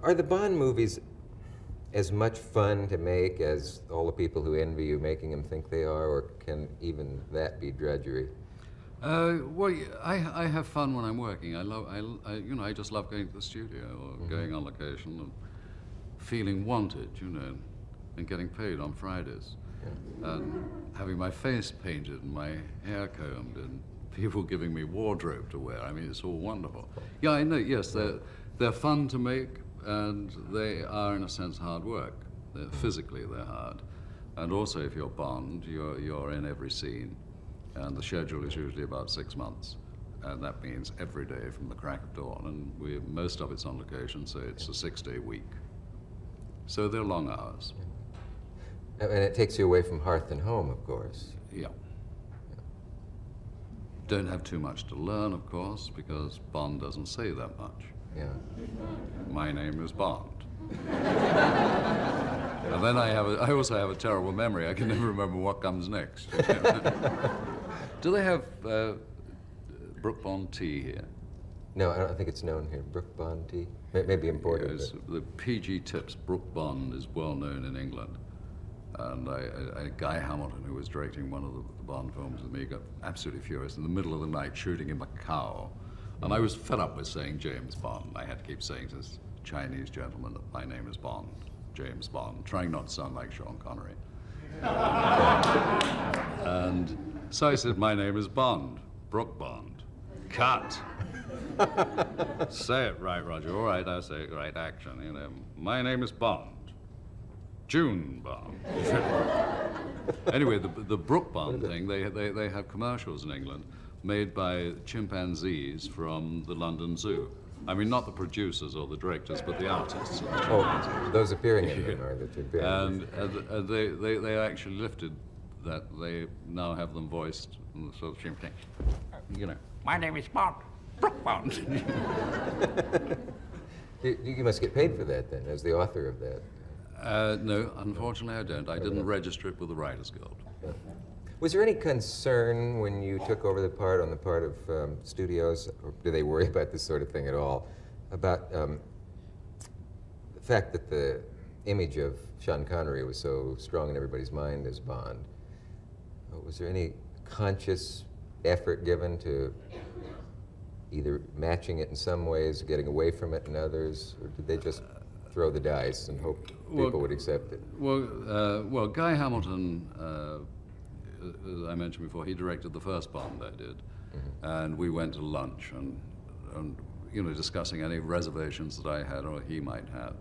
Are the Bond movies as much fun to make as all the people who envy you making them think they are, or can even that be drudgery? Well, I have fun when I'm working. I just love going to the studio or going on location and feeling wanted, and getting paid on Fridays. Yeah. And having my face painted and my hair combed and people giving me wardrobe to wear. I mean, it's all wonderful. Yeah, I know, yes, they're fun to make, and they are, in a sense, hard work. Physically, they're hard. And also, if you're Bond, you're in every scene. And the schedule is usually about 6 months. And that means every day from the crack of dawn. And most of it's on location, so it's a 6-day week. So they're long hours. And it takes you away from hearth and home, of course. Yeah. Don't have too much to learn, of course, because Bond doesn't say that much. Yeah. My name is Bond. And then I also have a terrible memory. I can never remember what comes next. Do they have Brook Bond tea here? No, I don't think it's known here. Brook Bond tea? Maybe imported. Yes, the PG Tips Brook Bond is well known in England. And Guy Hamilton, who was directing one of the Bond films with me, got absolutely furious in the middle of the night shooting him a cow. And I was fed up with saying James Bond. I had to keep saying to this Chinese gentleman that my name is Bond, James Bond, trying not to sound like Sean Connery. And so I said, my name is Bond, Brook Bond. Cut. Say it right, Roger. All right, I say it right, action. My name is Bond. June Bond. Anyway, the Brook Bond thing, they have commercials in England made by chimpanzees from the London Zoo. I mean, not the producers or the directors, but the artists. Oh, those appearing in them are the chimpanzees. And they actually lifted that. They now have them voiced in the sort of chimpanzee. My name is Bond, Brook Bond. You must get paid for that then, as the author of that. No, unfortunately I don't. I didn't register it with the Writers Guild. Yeah. Was there any concern when you took over the part on the part of studios, or do they worry about this sort of thing at all, about the fact that the image of Sean Connery was so strong in everybody's mind as Bond? Was there any conscious effort given to either matching it in some ways, getting away from it in others, or did they just throw the dice and hope people would accept it? Well, Guy Hamilton, as I mentioned before, he directed the first Bond I did, and we went to lunch and discussing any reservations that I had or he might have.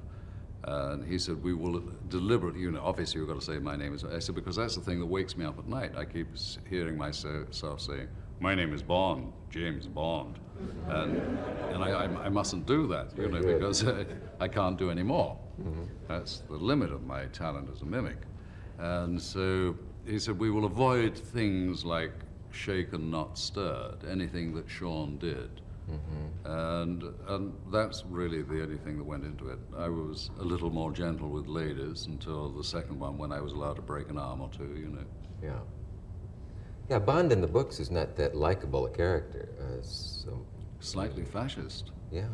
And he said, we will deliberately, obviously you've got to say my name is, I said, because that's the thing that wakes me up at night. I keep hearing myself saying, my name is Bond, James Bond. And I mustn't do that, because I can't do any more. That's the limit of my talent as a mimic. And so he said, we will avoid things like shaken, not stirred, anything that Sean did. And that's really the only thing that went into it. I was a little more gentle with ladies until the second one, when I was allowed to break an arm or two, Yeah. Yeah, Bond in the books is not that likable a character. Slightly fascist. Yeah,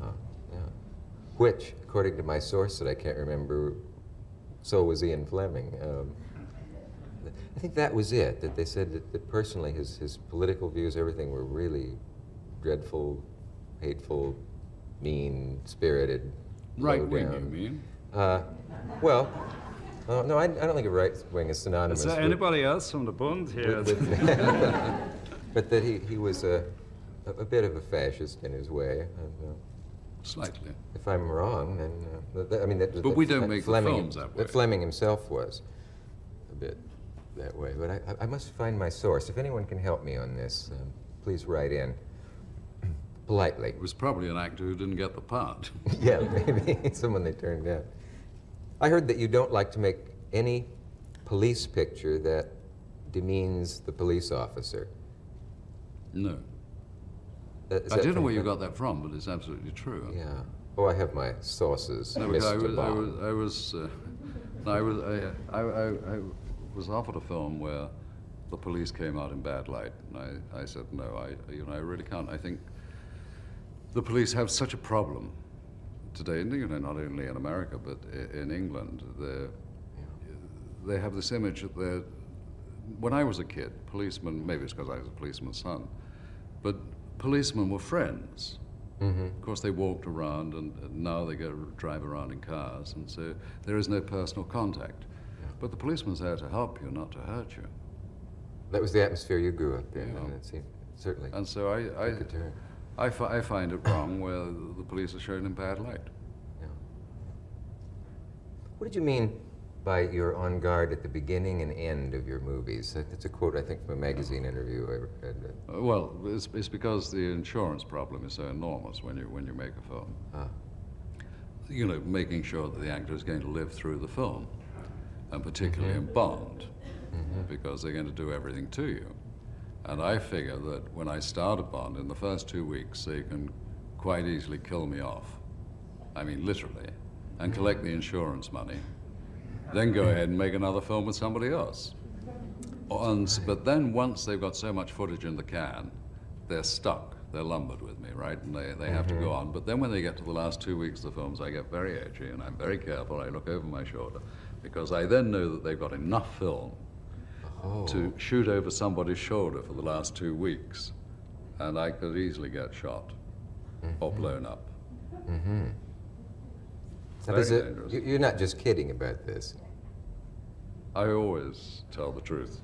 yeah. Which, according to my source that I can't remember, so was Ian Fleming. I think that was it, that they said that personally his political views, everything were really dreadful, hateful, mean-spirited. Right-wing, you mean? Well, no, I don't think a right wing is synonymous. Is there anybody else from the Bund here? But that he was a bit of a fascist in his way. Slightly. If I'm wrong, then I mean that. But we don't make films that way. Fleming himself was a bit that way. But I must find my source. If anyone can help me on this, please write in. Politely. It was probably an actor who didn't get the part. Yeah, maybe someone they turned down. I heard that you don't like to make any police picture that demeans the police officer. No. I don't know where you got that from, but it's absolutely true. Yeah. Oh, I have my sources. No, because I was offered a film where the police came out in bad light, and I said no. I really can't. I think the police have such a problem today, not only in America, but in England, they have this image that when I was a kid, policemen, maybe it's because I was a policeman's son, but policemen were friends. Of course, they walked around, and now they drive around in cars, and so there is no personal contact. But the policeman's there to help you, not to hurt you. That was the atmosphere you grew up in, Yeah. and it seemed, certainly. And so I find it wrong where the police are shown in bad light. Yeah. What did you mean by you're on guard at the beginning and end of your movies? That's a quote, I think, from a magazine interview I read. Well, it's because the insurance problem is so enormous when you make a film. Ah. Making sure that the actor is going to live through the film, and particularly in Bond, because they're going to do everything to you. And I figure that when I start a Bond, in the first 2 weeks, they can quite easily kill me off. I mean, literally, and collect the insurance money, then go ahead and make another film with somebody else. But then once they've got so much footage in the can, they're stuck. They're lumbered with me, right? And they have to go on. But then when they get to the last 2 weeks of the films, I get very edgy, and I'm very careful. I look over my shoulder, because I then know that they've got enough film to shoot over somebody's shoulder for the last 2 weeks, and I could easily get shot or blown up. Very dangerous. You're not just kidding about this. I always tell the truth.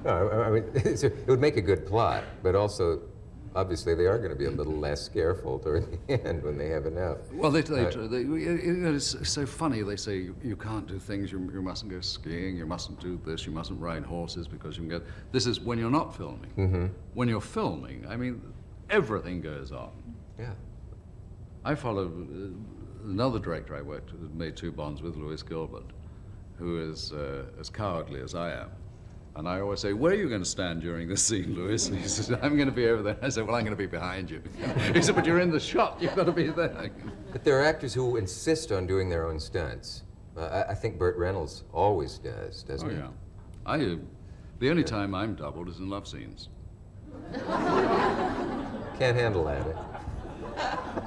No, I mean, it would make a good plot, but also, obviously, they are going to be a little less careful toward the end when they have enough. Well, it's so funny. They say you can't do things. You mustn't go skiing. You mustn't do this. You mustn't ride horses because you can get. This is when you're not filming. When you're filming, I mean, everything goes on. Yeah. I followed another director I worked with, made 2 Bonds with, Louis Gilbert, who is as cowardly as I am. And I always say, where are you going to stand during this scene, Louis? And he says, I'm going to be over there. I said, well, I'm going to be behind you. He said, but you're in the shot. You've got to be there. But there are actors who insist on doing their own stunts. I think Burt Reynolds always does, doesn't he? Yeah. The only time I'm doubled is in love scenes. Can't handle that.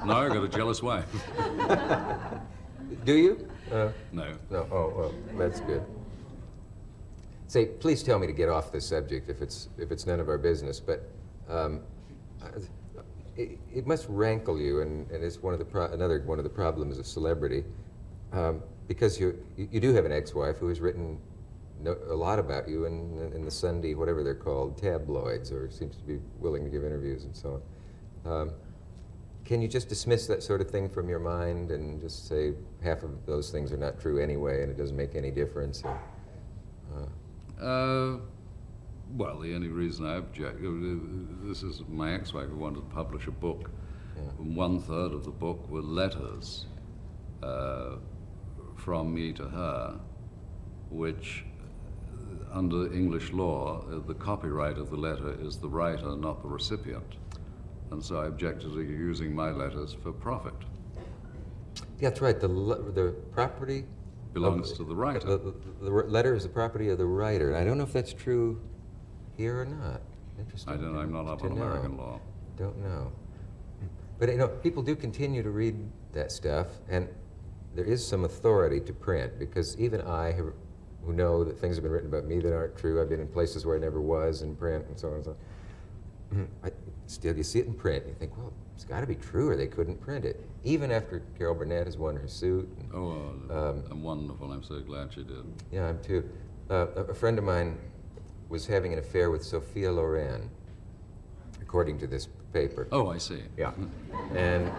No, I got a jealous wife. Do you? No. No. Oh, well, that's good. Say, please tell me to get off this subject if it's none of our business. But it must rankle you, and it's another one of the problems of celebrity, because you do have an ex-wife who has written a lot about you in the Sunday, whatever they're called, tabloids, or seems to be willing to give interviews and so on. Can you just dismiss that sort of thing from your mind and just say half of those things are not true anyway, and it doesn't make any difference? Well, the only reason I object, this is my ex-wife who wanted to publish a book. And 1/3 of the book were letters from me to her, which under English law, the copyright of the letter is the writer, not the recipient. And so I objected to using my letters for profit. Yeah, that's right. The property belongs to the writer. The letter is the property of the writer. I don't know if that's true here or not. Interesting. I don't. I'm not up on American law. Don't know. But people do continue to read that stuff, and there is some authority to print, because even I, who know that things have been written about me that aren't true, I've been in places where I never was in print, and so on and so on. Still, you see it in print, and you think, well, it's got to be true, or they couldn't print it. Even after Carol Burnett has won her suit. I'm wonderful. I'm so glad she did. Yeah, I'm too. A friend of mine was having an affair with Sophia Loren, according to this paper. Oh, I see. Yeah. And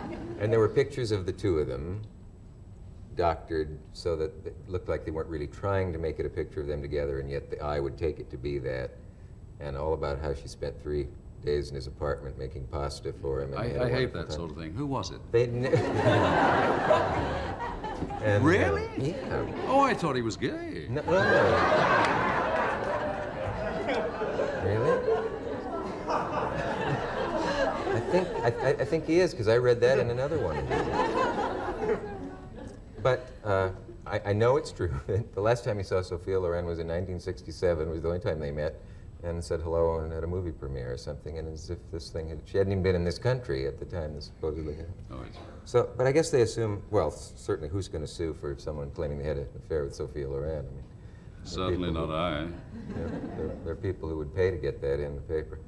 there were pictures of the two of them, doctored so that it looked like they weren't really trying to make it a picture of them together, and yet the eye would take it to be that. And all about how she spent 3 days in his apartment making pasta for him. And I hate that sort of thing. Who was it? Really? Yeah. Oh, I thought he was gay. No. Really? I think he is, because I read that in another one. But I know it's true. The last time he saw Sophia Loren was in 1967. It was the only time they met. and said hello at a movie premiere or something, and as if this thing had, she hadn't even been in this country at the time this supposedly happened. Oh, it's, So, but I guess they assume, well, certainly who's going to sue for someone claiming they had an affair with Sophia Loren? I mean, certainly not I. there are people who would pay to get that in the paper.